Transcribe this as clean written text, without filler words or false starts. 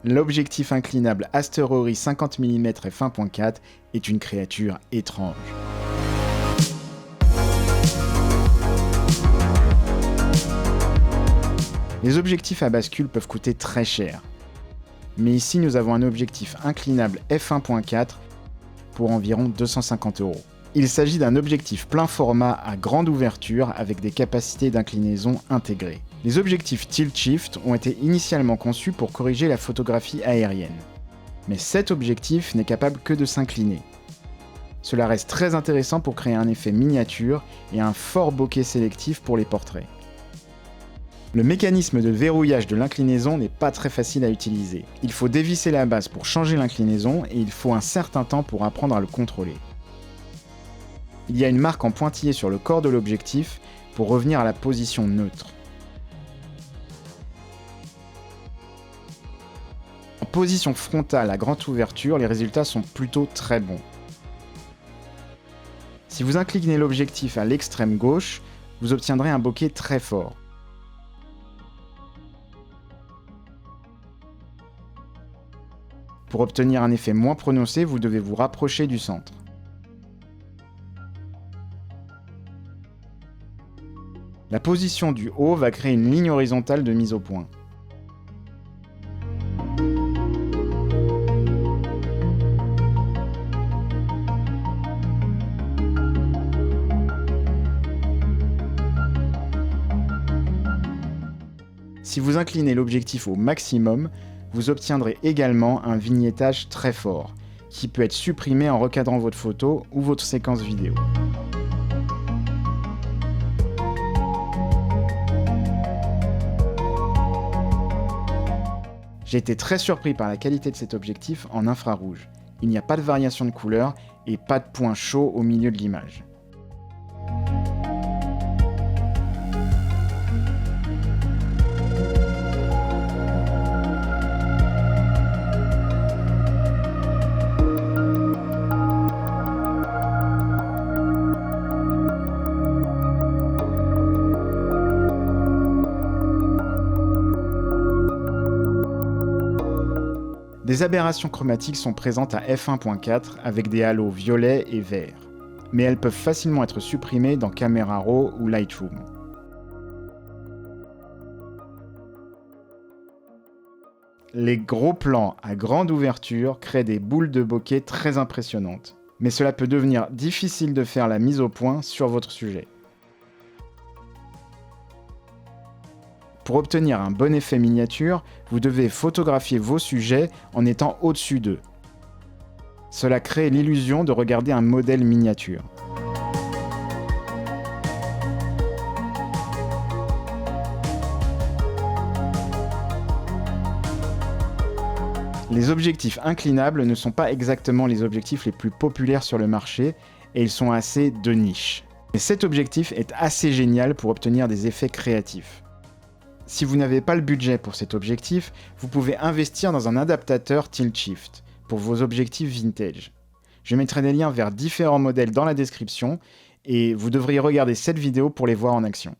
L'objectif inclinable Asterory 50 mm f1.4 est une créature étrange. Les objectifs à bascule peuvent coûter très cher. Mais ici, nous avons un objectif inclinable f1.4 pour environ 250 €. Il s'agit d'un objectif plein format à grande ouverture avec des capacités d'inclinaison intégrées. Les objectifs Tilt Shift ont été initialement conçus pour corriger la photographie aérienne. Mais cet objectif n'est capable que de s'incliner. Cela reste très intéressant pour créer un effet miniature et un fort bokeh sélectif pour les portraits. Le mécanisme de verrouillage de l'inclinaison n'est pas très facile à utiliser. Il faut dévisser la base pour changer l'inclinaison et il faut un certain temps pour apprendre à le contrôler. Il y a une marque en pointillé sur le corps de l'objectif pour revenir à la position neutre. En position frontale à grande ouverture, les résultats sont plutôt très bons. Si vous inclinez l'objectif à l'extrême gauche, vous obtiendrez un bokeh très fort. Pour obtenir un effet moins prononcé, vous devez vous rapprocher du centre. La position du haut va créer une ligne horizontale de mise au point. Si vous inclinez l'objectif au maximum, vous obtiendrez également un vignettage très fort, qui peut être supprimé en recadrant votre photo ou votre séquence vidéo. J'ai été très surpris par la qualité de cet objectif en infrarouge. Il n'y a pas de variation de couleur et pas de point chaud au milieu de l'image. Des aberrations chromatiques sont présentes à f1.4 avec des halos violets et verts, mais elles peuvent facilement être supprimées dans Camera Raw ou Lightroom. Les gros plans à grande ouverture créent des boules de bokeh très impressionnantes, mais cela peut devenir difficile de faire la mise au point sur votre sujet. Pour obtenir un bon effet miniature, vous devez photographier vos sujets en étant au-dessus d'eux. Cela crée l'illusion de regarder un modèle miniature. Les objectifs inclinables ne sont pas exactement les objectifs les plus populaires sur le marché et ils sont assez de niche. Mais cet objectif est assez génial pour obtenir des effets créatifs. Si vous n'avez pas le budget pour cet objectif, vous pouvez investir dans un adaptateur Tilt Shift pour vos objectifs vintage. Je mettrai des liens vers différents modèles dans la description et vous devriez regarder cette vidéo pour les voir en action.